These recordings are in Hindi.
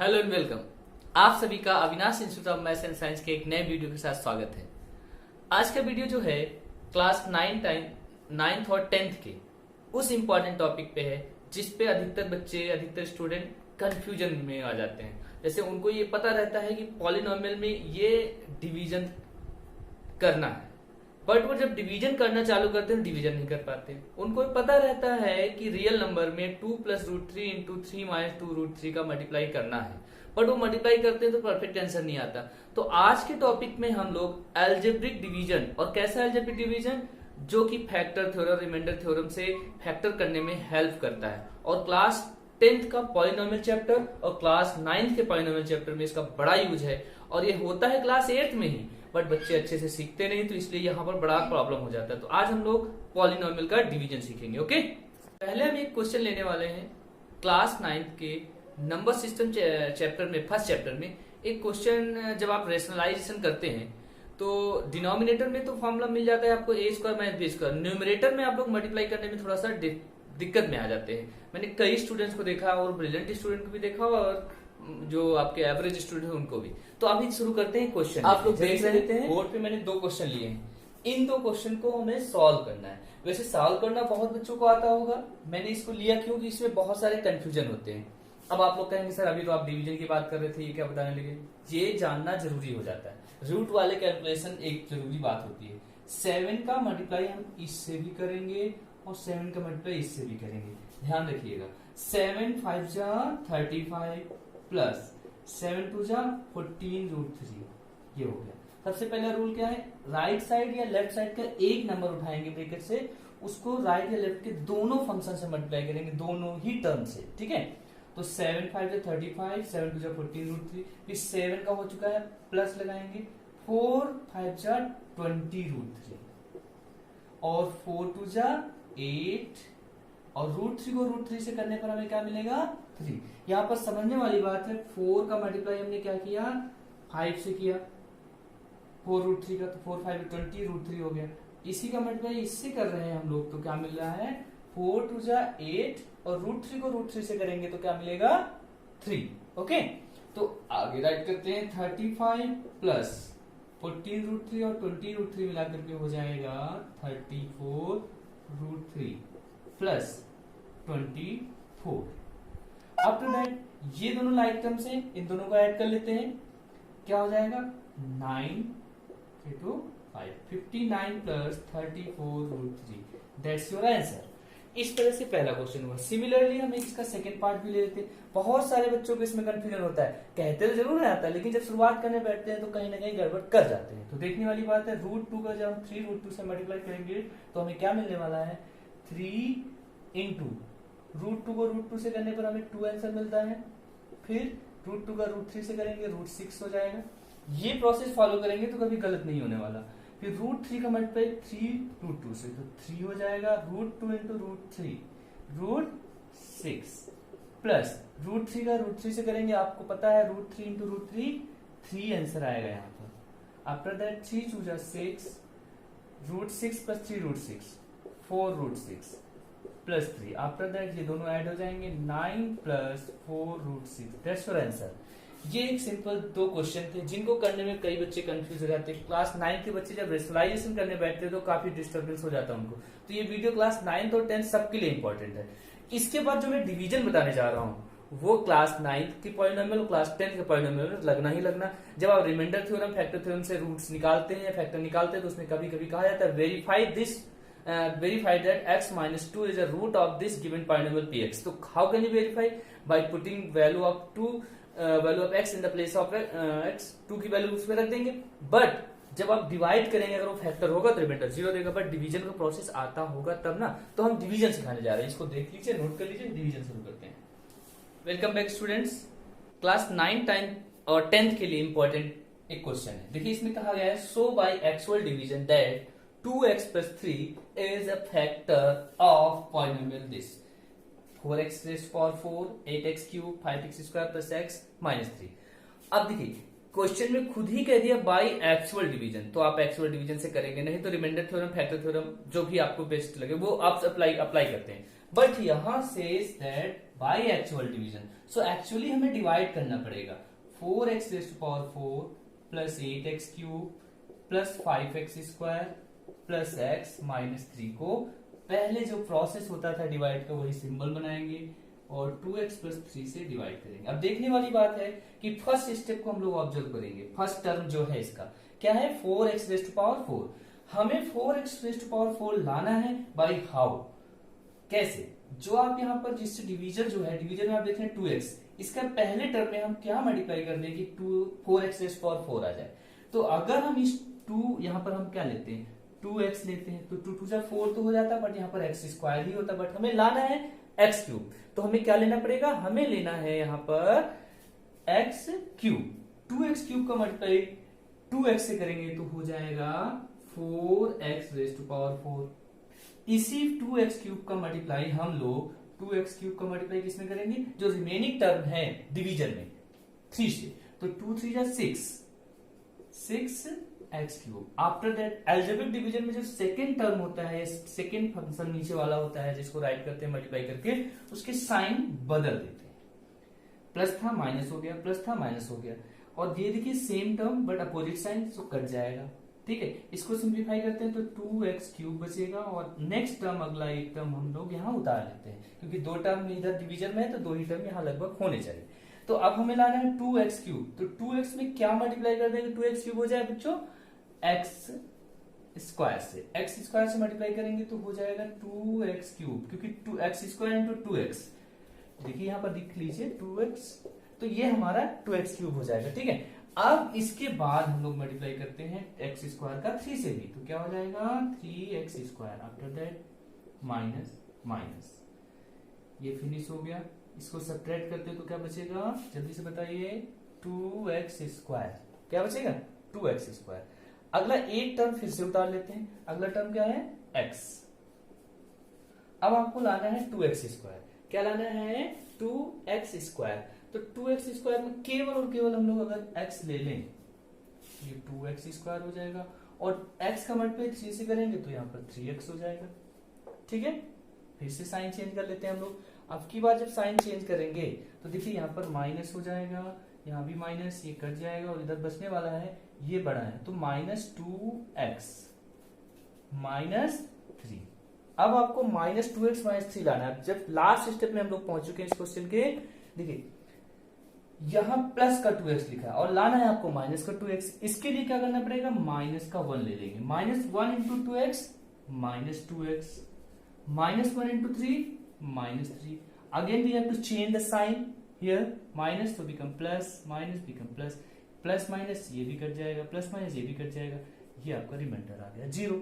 Hello and welcome. आप सभी का Avinash institute of maths and science के एक नए वीडियो के साथ स्वागत है। आज का वीडियो जो है क्लास 9th और 10th के उस इम्पोर्टेंट टॉपिक पे है जिस पे अधिकतर स्टूडेंट कंफ्यूजन में आ जाते हैं। जैसे उनको ये पता रहता है कि पॉलिनोमियल में ये डिवीजन करना है, बट वो जब डिवीजन करना चालू करते हैं डिवीजन नहीं कर पाते। उनको पता रहता है कि रियल नंबर में 2 + √3 इंटू 3 - 2√3 का मल्टीप्लाई करना है, बट वो मल्टीप्लाई करते हैं तो परफेक्ट आंसर नहीं आता। तो आज के टॉपिक में हम लोग एल्जेब्रिक डिवीजन, और कैसा एल्जेब्रिक डिवीजन जो कि फैक्टर थ्योरम, रिमाइंडर थ्योरम से फैक्टर करने में हेल्प करता है। और क्लास 10th का पॉलिनोमियल चैप्टर और क्लास 9th के पॉलिनोमियल चैप्टर में इसका बड़ा यूज है, और ये होता है क्लास 8th में ही, बट बच्चे अच्छे से सीखते नहीं, तो इसलिए यहाँ पर बड़ा प्रॉब्लम हो जाता है। तो आज हम लोग पॉलिनोमियल का डिवीजन सीखेंगे। ओके, पहले हम एक क्वेश्चन लेने वाले हैं क्लास 9th के नंबर सिस्टम चैप्टर में, फर्स्ट चैप्टर में। एक क्वेश्चन, जब आप रेशनलाइजेशन करते हैं तो डिनोमिनेटर में तो फॉर्मूला मिल जाता है आपको a² - b²। न्यूमरेटर में आप लोग मल्टीप्लाई करने में थोड़ा सा दिक्कत में आ जाते हैं। मैंने कई स्टूडेंट्स को देखा, और ब्रिलियंट स्टूडेंट को भी देखा, और जो आपके एवरेज स्टूडेंट है उनको भी। तो अभी शुरू करते हैं क्वेश्चन। आप लोग देख रहे हैं बोर्ड पे मैंने 2 क्वेश्चन लिए हैं। इन 2 क्वेश्चन को हमें सॉल्व करना है। वैसे सॉल्व करना बहुत बच्चों को आता होगा, मैंने इसको लिया क्योंकि इसमें बहुत सारे कंफ्यूजन होते हैं। अब आप लोग कहेंगे सर अभी तो आप डिवीजन की बात कर रहे थे, ये क्या बताने लगे। ये जानना जरूरी हो जाता है। रूट वाले कैलकुलेशन एक जरूरी बात होती है। 7 का मल्टीप्लाई हम इससे भी करेंगे और 7 का मल्टीप्लाई इससे भी करेंगे। ध्यान रखिएगा, 7 × 5 = 35 प्लस 7 × 2 = 14√3। ये हो गया। सबसे पहला रूल क्या है, राइट साइड या लेफ्ट साइड का एक नंबर उठाएंगे ब्रैकेट से, उसको राइट या लेफ्ट के दोनों फंक्शन से मल्टीप्लाई करेंगे, दोनों ही टर्म से। ठीक है, तो 7 × 5 = 35, 7 × 2 = 14√3। फिर 7 का हो चुका है, प्लस लगाएंगे, 4 × 5 = 20√3, और 4 × 2 = 8, और √3 को √3 से करने पर हमें क्या मिलेगा, 3। यहाँ पर समझने वाली बात है, 4 का मल्टीप्लाई हमने क्या किया, 5 से किया, 4√3 का, तो 4 × 5 = 20√3 हो गया। इसी का मल्टीप्लाई इससे कर रहे हैं हम लोग, तो क्या मिल रहा है, 4 × 2 = 8, और √3 को √3 से करेंगे तो क्या मिलेगा, 3। ओके, तो आगे राइट करते हैं, 35 प्लस 14√3 और 20√3 मिलाकर के हो जाएगा 34√3 प्लस 24। आफ्टर दैट ये दोनों लाइक टर्म्स हैं, इन दोनों को ऐड कर लेते हैं, क्या हो जाएगा, 9 × 5, 59 प्लस 34√3। That's your answer. इस तरह से पहला क्वेश्चन हुआ। सिमिलरली हम इसका सेकंड पार्ट भी ले लेते हैं। बहुत सारे बच्चों को इसमें कंफ्यूजन होता है, कहते तो जरूर आता है, लेकिन जब शुरुआत करने बैठते हैं तो कहीं ना कहीं गड़बड़ कर जाते हैं। तो देखने वाली बात है, √2 का जब हम 3√2 से मल्टीप्लाई करेंगे तो हमें क्या मिलने वाला है, 3 × √2 को √2 से करने पर हमें 2 आंसर मिलता है। फिर √2 का √3 से करेंगे, √6 हो जाएगा। ये प्रोसेस फॉलो करेंगे तो कभी गलत नहीं होने वाला। फिर √3 का मल्टीप्लाई 3√2 से, तो 3 हो जाएगा, √2 × √3 √6, प्लस √3 का √3 से करेंगे, आपको पता है √3 × √3 3 आंसर आएगा यहाँ पर। After that 3 × 2 = 6, √6 plus 3 √6, 4√6 plus 3। After that ये दोनों ऐड हो जाएंगे, 9 प्लस 4√6। That's your answer. ये एक सिंपल 2 क्वेश्चन थे जिनको करने में कई बच्चे कंफ्यूज हो जाते हैं। क्लास 9 के बच्चे जब रेशनलाइजेशन करने बैठते हैं तो काफी डिस्टर्बेंस हो जाता है उनको। तो ये वीडियो क्लास 9th और 10th सबके लिए इंपॉर्टेंट है। इसके बाद जो मैं डिवीजन बताने जा रहा हूँ वो क्लास 9th की पॉलिनोमियल और क्लास 10th के पॉलिनोमियल में लगना ही लगना। जब आप रिमाइंडर थ्योरम, फैक्टर थ्योरम से रूट्स निकालते हैं या फैक्टर निकालते हैं तो उसमें कभी कभी कहा जाता है verify that x - 2 is a root of this given polynomial px. So how can you verify? By putting value of x in the place of x, 2 की वैल्यू उसमें रख देंगे। बट जब आप डिवाइड करेंगे, अगर वो फैक्टर होगा तो रिमाइंडर 0 देगा, बट डिवीजन का प्रोसेस आता होगा तब ना। तो हम डिवीजन सिखाने जा रहे हैं, इसको देख लीजिए, नोट कर लीजिए, डिवीजन शुरू करते हैं। Welcome back students. क्लास 9, 10 और 10th के लिए इंपॉर्टेंट एक क्वेश्चन है। देखिए इसमें कहा गया है, so by actual division that 2x + 3 is a factor of polynomial this 4x⁴, 8x³ 5x² + x - 3। अब देखिए क्वेश्चन में खुद ही कह दिया बाय एक्चुअल डिवीजन, तो आप एक्चुअल डिवीजन से करेंगे, नहीं तो रिमाइंडर थ्योरम, फैक्टर थ्योरम जो भी आपको बेस्ट लगे वो आप अप्लाई करते हैं। बट यहां says that by actual division. So actually हमें डिवाइड करना पड़ेगा 4x raise to power 4 plus 8x cube plus 5x square plus x minus 3 को पहले जो प्रोसेस होता था डिवाइड का वही सिंबल बनाएंगे और 2x प्लस 3 से डिवाइड करेंगे। अब देखने वाली बात है कि फर्स्ट स्टेप को हम लोग ऑब्जर्व करेंगे। फर्स्ट टर्म जो है इसका क्या है 4x रेज़ टू पावर 4। हमें 4x रेज़ टू पावर 4 लाना है बाय हाउ, कैसे? जो आप यहाँ पर जिस डिवीजन जो है डिवीजन में आप देख रहे हैं 2x, इसका पहले टर्म में हम क्या मल्टीप्लाई कर दें कि 4x रेज़ टू पावर 4 आ जाए। तो अगर हम इस 2 यहाँ पर हम क्या लेते हैं 2x लेते हैं तो 2 2 जा 4 तो हो जाता, बट यहाँ पर x स्क्वायर ही होता, बट हमें लाना है x क्यूब। तो हमें क्या लेना पड़ेगा, हमें लेना है यहाँ पर x क्यूब। 2x क्यूब का मल्टीप्लाई 2x से करेंगे तो हो जाएगा 4x रेज़ टू पावर 4। इसी 2x क्यूब का मल्टीप्लाई हम लोग 2x क्यूब का मल्टीप्लाई किसमें करेंगे, जो रिमेनिंग टर्म है डिवीजन में 3 से, तो 2 3 जा 6x cube. After that algebraic division में जो सेकेंड टर्म होता है, सेकेंड फंक्शन नीचे वाला होता है जिसको राइट करते हैं मल्टीप्लाई करके, उसके साइन बदल देते हैं। प्लस था माइनस हो गया, प्लस था माइनस हो गया, और ये देखिए same term but opposite sign, तो कट जाएगा। ठीक है, इसको सिंप्लीफाई करते हैं तो 2x क्यूब बचेगा, और नेक्स्ट टर्म अगला एक टर्म हम लोग यहाँ उतार लेते हैं क्योंकि दो टर्म इधर डिवीजन में है तो दो ही टर्म यहाँ लगभग होने चाहिए। तो अब हमें लाना है 2x क्यूब, तो 2x में क्या मल्टीप्लाई कर देंगे 2x क्यूब हो जाए बच्चों x स्क्वायर से, x स्क्वायर से मल्टीप्लाई करेंगे तो हो जाएगा 2x क्यूब, क्योंकि 2x स्क्वायर इंटू 2x, देखिए यहाँ पर लिख लीजिए 2x, तो ये हमारा 2x क्यूब हो जाएगा। ठीक है, अब इसके बाद हम लोग मल्टीप्लाई करते हैं x स्क्वायर का 3 से भी, तो क्या हो जाएगा 3x square, after that minus minus, ये फिनिश हो गया। इसको सब्ट्रैक्ट करते हैं तो क्या बचेगा, जल्दी से बताइए 2x स्क्वायर, क्या बचेगा 2x स्क्वायर। अगला एक टर्म फिर से उतार लेते हैं, अगला टर्म क्या है x। अब आपको लाना है 2x स्क्वायर, क्या लाना है 2x स्क्वायर, तो 2x स्क्वायर में केवल और केवल हम लोग अगर x ले लें ये 2x स्क्वायर हो जाएगा, और x का मल्टीप्लाई 3 से करेंगे तो यहाँ पर 3x हो जाएगा। ठीक है, फिर से साइन चेंज कर लेते हैं हम लोग। अब की बार जब साइन चेंज करेंगे तो देखिए यहाँ पर माइनस हो जाएगा, यहाँ भी माइनस, ये कट जाएगा, और इधर बचने वाला है ये बड़ा है तो माइनस 2x माइनस 3। अब आपको माइनस 2x माइनस 3 लाना है। जब लास्ट स्टेप में हम लोग पहुंच चुके हैं इस क्वेश्चन के, देखिए यहां प्लस का 2x लिखा है और लाना है आपको माइनस का 2x। इसके लिए क्या करना पड़ेगा, माइनस का 1 ले लेंगे, minus 1 into 2x minus 2x, minus 1 into 3 minus 3। Again we have to change the sign here, minus तो become plus, minus become plus, plus minus ये भी कट जाएगा, प्लस माइनस ये भी कट जाएगा, ये आपका रिमाइंडर आ गया 0।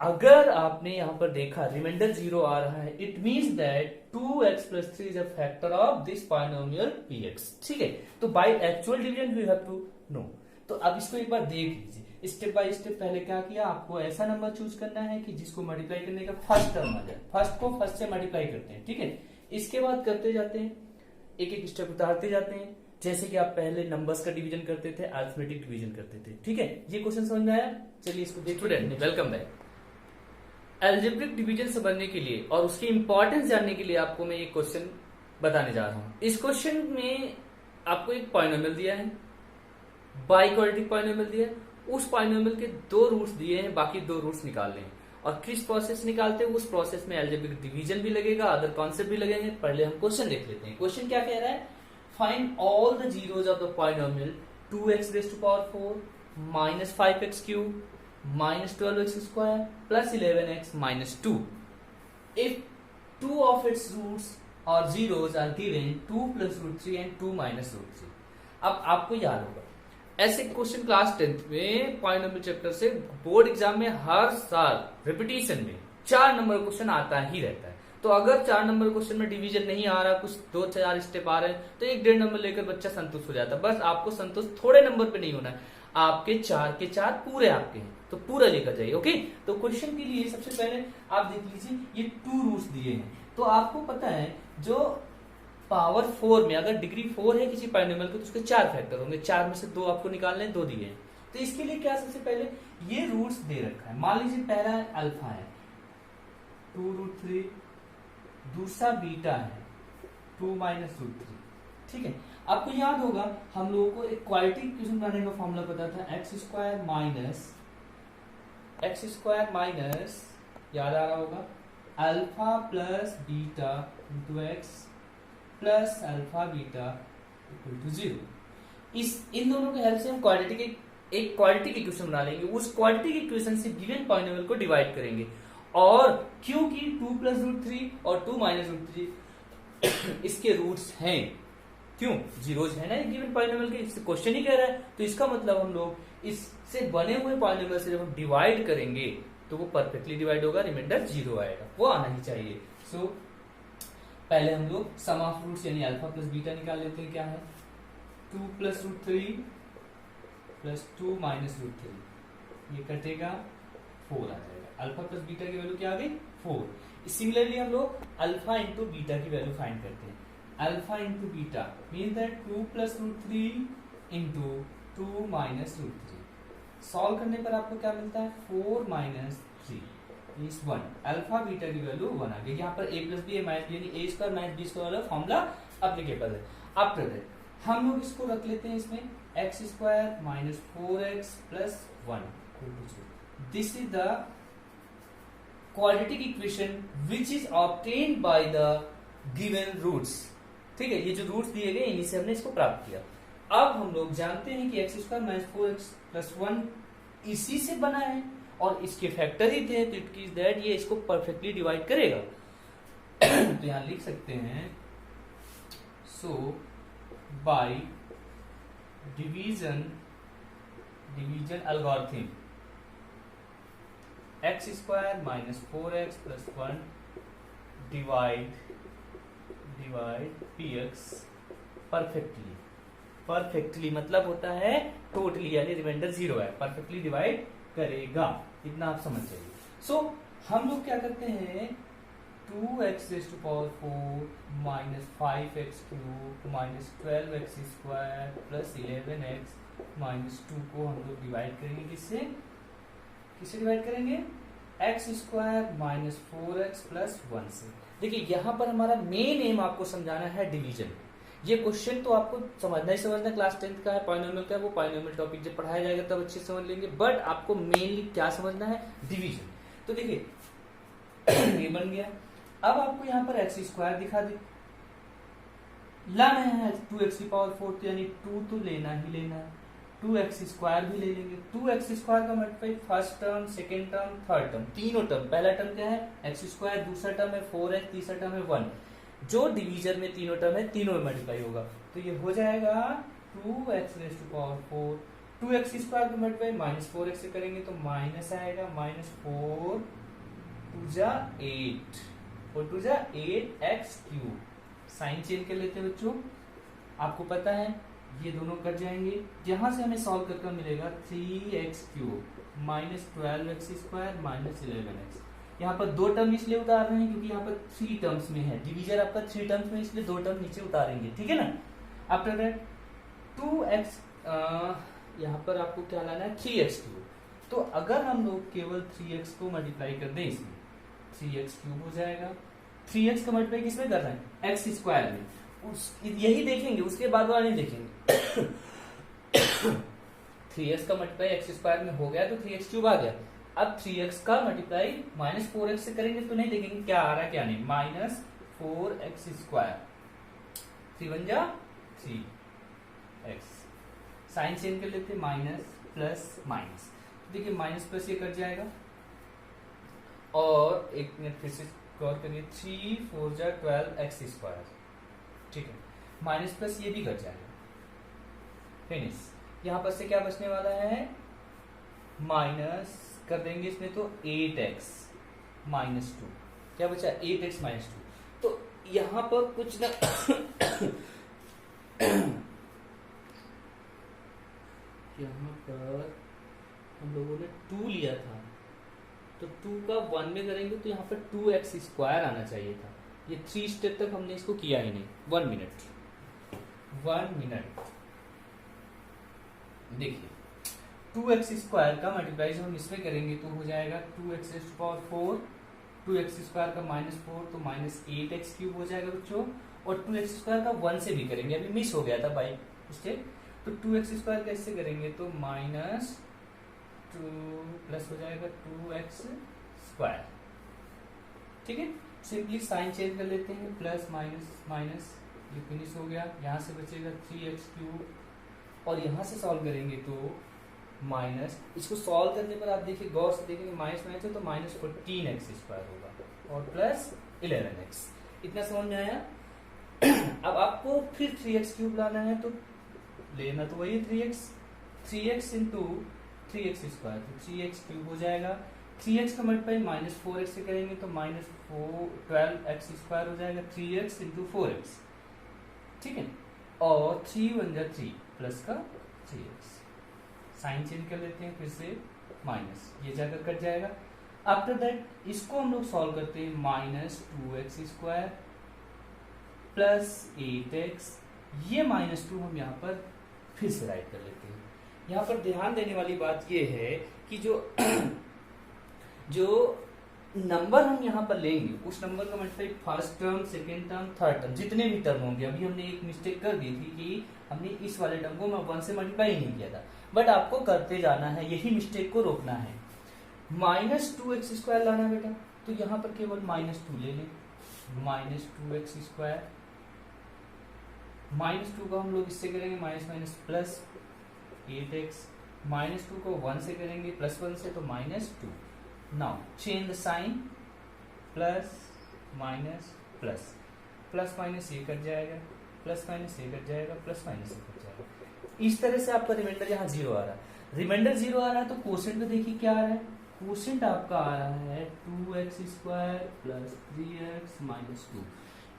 अगर आपने यहां पर देखा रिमाइंडर 0 आ रहा है, it means that 2x plus 3 is a factor of this polynomial px। ठीक है, तो by actual division we have to know. तो अब इसको एक बार देख लीजिए स्टेप बाय स्टेप। पहले क्या किया, आपको ऐसा नंबर चूज करना है कि जिसको मल्टीप्लाई करने का फर्स्ट टर्म आ जाए, फर्स्ट को फर्स्ट से मल्टीप्लाई करते हैं। ठीक है, इसके बाद करते जाते हैं, एक एक स्टेप उतारते जाते हैं, जैसे कि आप पहले नंबर्स का डिवीजन करते थे, अरिथमेटिक डिवीजन करते थे। ठीक है, ये क्वेश्चन समझ में आया? चलिए इसको देखिए। Student welcome back. Algebraic division समझने के लिए और उसकी इंपॉर्टेंस जानने के लिए आपको मैं एक क्वेश्चन बताने जा रहा हूं। इस क्वेश्चन में आपको एक पॉलिनोमियल दिया है, बाइक्वाड्रेटिक पॉलिनोमियल दिया है, उस पॉलिनोमियल के 2 रूट्स दिए हैं, बाकी 2 रूट्स निकालने हैं। और किस प्रोसेस निकालते हैं, उस प्रोसेस में अलजेब्रिक डिवीजन भी लगेगा, अदर कॉन्सेप्ट भी लगेंगे। पहले हम क्वेश्चन देख लेते हैं। क्वेश्चन क्या कह रहा है, find all the zeros of the polynomial 2x raise to power 4 minus 5x cube minus 12x square plus 11x minus 2 if 2 of its roots or zeros are given 2 plus root 3 and 2 minus root 3। अब आपको याद होगा ऐसे क्वेश्चन क्लास 10th में पॉलिनोमियल चैप्टर से बोर्ड एग्जाम में हर साल रिपीटिशन में 4 नंबर क्वेश्चन आता ही रहता है। तो अगर 4 नंबर क्वेश्चन में डिवीजन नहीं आ रहा, कुछ 2-4 स्टेप आ रहे हैं, तो 1-1.5 नंबर लेकर बच्चा संतुष्ट हो जाता है। बस आपको संतुष्ट थोड़े नंबर पे नहीं होना है, आपके 4 के 4 पूरे आपके हैं तो पूरा लेकर जाइए। ओके, तो क्वेश्चन के लिए सबसे पहले आप देख लीजिए ये 2 रूट्स दिए हैं। तो आपको पता है जो पावर 4 में अगर डिग्री 4 है किसी पॉलिनोमियल के तो उसके 4 फैक्टर होंगे, 4 में से 2 आपको निकालने हैं, 2 दिए हैं। तो इसके लिए क्या, सबसे पहले ये रूट्स दे रखा है। मान लीजिए पहला है अल्फा है 2√3, दूसरा बीटा है 2 माइनस रूट 3। ठीक है, आपको याद होगा हम लोगों को एक क्वाड्रेटिक इक्वेशन बनाने का फॉर्मूला पता था, एक्स स्क्वायर माइनस याद आ रहा होगा alpha plus beta into x plus alpha beta equal to 0। इन दोनों की हेल्प से हम एक क्वाड्रेटिक इक्वेशन बना लेंगे। उस क्वाड्रेटिक इक्वेशन से गिवन पॉलिनोमियल को डिवाइड करेंगे, और क्योंकि 2 प्लस रूट 3 और 2 माइनस रूट 3 इसके रूट्स हैं, क्यों जीरोज है ना गिवन पॉलिनोमियल के, क्वेश्चन ही कह रहा है, तो इसका मतलब हम लोग इससे बने हुए पॉलिनोमियल से जब हम डिवाइड करेंगे तो वो परफेक्टली डिवाइड होगा, रिमाइंडर 0 आएगा, वो आना ही चाहिए। सो पहले हम लोग सम ऑफ रूट्स यानी अल्फा प्लस बीटा निकाल लेते हैं। क्या है 2 plus root 3 plus 2 minus root 3, ये कटेगा 4 आ जाएगा। अल्फा प्लस बीटा की वैल्यू क्या आ गई 4। सिमिलरली हम लोग अल्फा इंटू बीटा की वैल्यू फाइंड करते हैं। Alpha into beta mean that 2 plus root 3 into 2 minus root 3। Solve करने पर आपको क्या मिलता है 4 माइनस 3 इज 1। अल्फा बीटा की वैल्यू 1 आ गई। यहाँ पर a plus b a minus b यानी a square minus b square वाला फॉर्मूला अप्लीकेबल है। आफ्टर दैट हम लोग इसको रख लेते हैं इसमें x square minus 4x plus 1। This is the quadratic equation which is obtained by the given roots. ठीक है, ये जो रूट्स दिए गए इन्हीं से हमने इसको प्राप्त किया। अब हम लोग जानते हैं कि x square minus 4x plus 1 इसी से बना है और इसके फैक्टर ही थे, तो इट मींस दैट ये इसको परफेक्टली डिवाइड करेगा। तो यहां लिख सकते हैं so by division algorithm x square minus 4x plus 1 divide px perfectly मतलब होता है टोटली यानी रिमाइंडर 0 है, परफेक्टली डिवाइड करेगा, इतना आप समझ जाइए। सो हम लोग क्या करते हैं 2x⁴ minus 5x³ minus 12x square plus 11x minus 2 को हम लोग डिवाइड करेंगे किससे डिवाइड करेंगे x square minus 4x plus 1 से। देखिए यहाँ पर हमारा मेन एम आपको समझाना है डिवीजन। ये क्वेश्चन तो आपको समझना क्लास 10th का है, पॉलिनोमियल का है, वो पॉलिनोमियल टॉपिक जब पढ़ाया जाएगा तब अच्छे समझ लेंगे, बट आपको मेनली क्या समझना है डिवीजन। तो देखिए ये बन गया। अब आपको यहाँ पर एक्स स्क्वायर दिखा दे, लाना है 2x⁴ यानी 2 तो लेना ही लेना है, 2x स्क्वायर भी ले लेंगे। 2x स्क्वायर का multiply first term, second term, third term, तीनों टर्म। पहला टर्म क्या है एक्स स्क्वायर, दूसरा टर्म है 4x, तीसरा टर्म है 1। जो डिवीजन में तीनों टर्म है तीनों में मल्टीप्लाई होगा, तो ये हो जाएगा 2x⁴। 2x स्क्वायर का मल्टीप्लाई माइनस 4x से करेंगे तो माइनस आएगा, माइनस 4 8 8x³। साइन चेंज कर लेते हैं बच्चों, आपको पता है ये दोनों कट जाएंगे। यहां से हमें सॉल्व करके मिलेगा 3x³ minus 12x² minus 11x। यहाँ पर 2 टर्म इसलिए उतार रहे हैं क्योंकि यहाँ पर 3 टर्म्स में है, डिवीजन आपका 3 टर्म्स में, इसलिए 2 टर्म नीचे उतारेंगे, ठीक है ना। आफ्टर दैट 2x यहाँ पर आपको क्या लाना है 3x³। तो अगर हम लोग केवल 3x को मल्टीप्लाई कर दें इसमें 3x³ हो जाएगा। 3x का मल्टीप्लाई किसमें कर रहे हैं एक्स स्क्वायर में, यही देखेंगे, उसके बाद वाला नहीं देखेंगे। 3x का मल्टीप्लाई एक्स स्क्वायर में हो गया तो 3x³ आ गया। अब 3x का मल्टीप्लाई माइनस 4x से करेंगे तो नहीं देखेंगे क्या आ रहा है क्या नहीं, minus 4x²। 3 × 3x। Sign change कर लेते माइनस प्लस माइनस, देखिए माइनस प्लस ये कट जाएगा, और एक मिनट फिर से गौर करिए 3 4 12x², ठीक है, माइनस प्लस ये भी कट जाएगा, फिनिश। यहां पर से क्या बचने वाला है माइनस कर देंगे इसमें तो 8x माइनस 2, क्या बचा 8x माइनस 2। तो यहां पर कुछ ना यहां पर हम लोगों ने 2 लिया था, तो 2 का 1 में करेंगे तो यहाँ पर 2x² आना चाहिए था। ये 3 स्टेप तक हमने इसको किया ही नहीं। 1 मिनट देखिए 2x² का मल्टीप्लाई जब हम इसमें करेंगे तो हो जाएगा 2x⁴, 2x² का -4 तो -8x³ हो जाएगा बच्चों, और 2x² का 1 से भी करेंगे, अभी मिस हो गया था बाई स्टेप। तो 2x² कैसे करेंगे, तो माइनस 2 प्लस हो जाएगा 2x²। ठीक है, सिंपली साइन चेंज कर लेते हैं, प्लस माइनस माइनस, ये फिनिश हो गया। यहाँ से बचेगा 3x³ और यहाँ से सॉल्व करेंगे तो माइनस, इसको सॉल्व करने पर आप देखिए गौर से देखेंगे माइनस माइनस है तो माइनस 14x² होगा और प्लस 11x। इतना समझ में आया। अब आपको फिर 3x³ लाना है तो लेना तो वही 3x इंटू 3x² तो 3x³ हो जाएगा। 3x का मल्टीप्लाई माइनस 4x से करेंगे तो माइनस 12x² हो जाएगा, 3x इंटू 4x। ठीक है, और 3 1 जा 3 प्लस का 3x, साइन चेंज कर लेते हैं फिर से माइनस, ये जाकर कट जाएगा। आफ्टर दैट इसको हम लोग सॉल्व करते हैं, माइनस 2x² प्लस 8x, ये -2 हम यहाँ पर फिर से राइट कर लेते हैं। यहाँ पर ध्यान देने वाली बात ये है कि जो नंबर हम यहाँ पर लेंगे उस नंबर का मतलब first term, second term, third term, जितने भी टर्म होंगे। अभी हमने एक मिस्टेक कर दी थी कि हमने इस वाले टर्म को 1 से मल्टीप्लाई नहीं किया था, बट आपको करते जाना है, यही मिस्टेक को रोकना है। माइनस 2x² लाना है बेटा, तो यहाँ पर केवल -2 ले लें, माइनस 2x², -2 को हम लोग इससे करेंगे माइनस माइनस प्लस 8x, -2 को 1 से करेंगे प्लस 1 से तो -2। Now change the sign, plus minus plus, plus minus ये कट जाएगा, प्लस माइनस ये कट जाएगा, प्लस माइनस ये कट जाएगा। इस तरह से आपका रिमाइंडर यहाँ 0 आ रहा है। रिमाइंडर 0 आ रहा है तो कोसेंट में देखिए क्या आ रहा है, कोसेंट आपका आ रहा है 2x² प्लस 3x माइनस 2।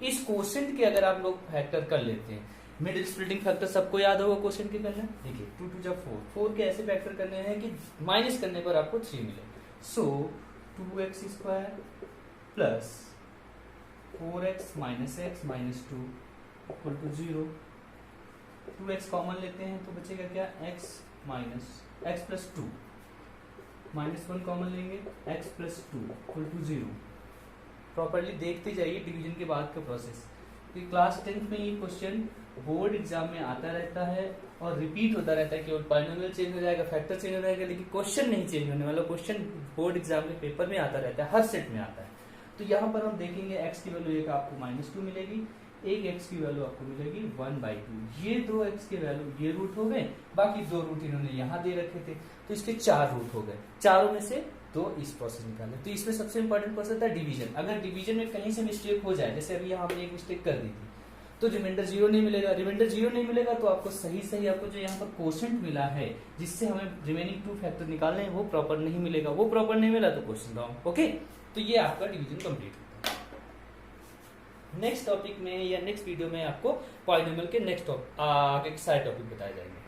इस कोसेंट के अगर आप लोग फैक्टर कर लेते हैं, मिडिल स्प्लिटिंग फैक्टर सबको याद होगा कोसेंट के करना। देखिए 2 2 जा 4 के ऐसे फैक्टर करने हैं कि माइनस करने पर आपको 3 मिले। So 2x² plus 4x minus x minus 2 equal to 0। 2x common लेते हैं तो बचेगा क्या, x minus x plus 2, -1 common लेंगे, x plus 2 equal to 0। Properly देखते जाइए डिवीजन के बाद का प्रोसेस, क्योंकि क्लास 10th में ये क्वेश्चन बोर्ड एग्जाम में आता रहता है और रिपीट होता रहता है। केवल पॉलिनोमियल चेंज हो जाएगा, फैक्टर चेंज हो जाएगा, लेकिन क्वेश्चन नहीं चेंज होने वाला। क्वेश्चन बोर्ड एग्जाम के पेपर में आता रहता है, हर सेट में आता है। तो यहाँ पर हम देखेंगे x की वैल्यू एक आपको -2 मिलेगी, एक x की वैल्यू आपको मिलेगी 1/2। ये 2 x के वैल्यू ये रूट हो गए, बाकी 2 रूट इन्होंने यहाँ दे रखे थे तो इसके 4 रूट हो गए। चारों में से 2 इस प्रोसेस निकाले। तो इसमें सबसे इंपॉर्टेंट प्रोसेस था डिवीजन। अगर डिवीजन में कहीं से मिस्टेक हो जाए, जैसे अभी यहाँ हमने एक मिस्टेक कर दी थी, तो रिमाइंडर 0 नहीं मिलेगा। रिमाइंडर 0 नहीं मिलेगा तो आपको सही आपको जो यहाँ पर कोशेंट मिला है, जिससे हमें रिमेनिंग 2 फैक्टर निकालने हैं, वो प्रॉपर नहीं मिलेगा। वो प्रॉपर नहीं मिला तो क्वेश्चन रॉन्ग। ओके, तो ये आपका डिवीजन कंप्लीट होता है। नेक्स्ट टॉपिक में या नेक्स्ट वीडियो में आपको पॉलिनोमियल के नेक्स्ट आगे के सारे टॉपिक बताए जाएंगे।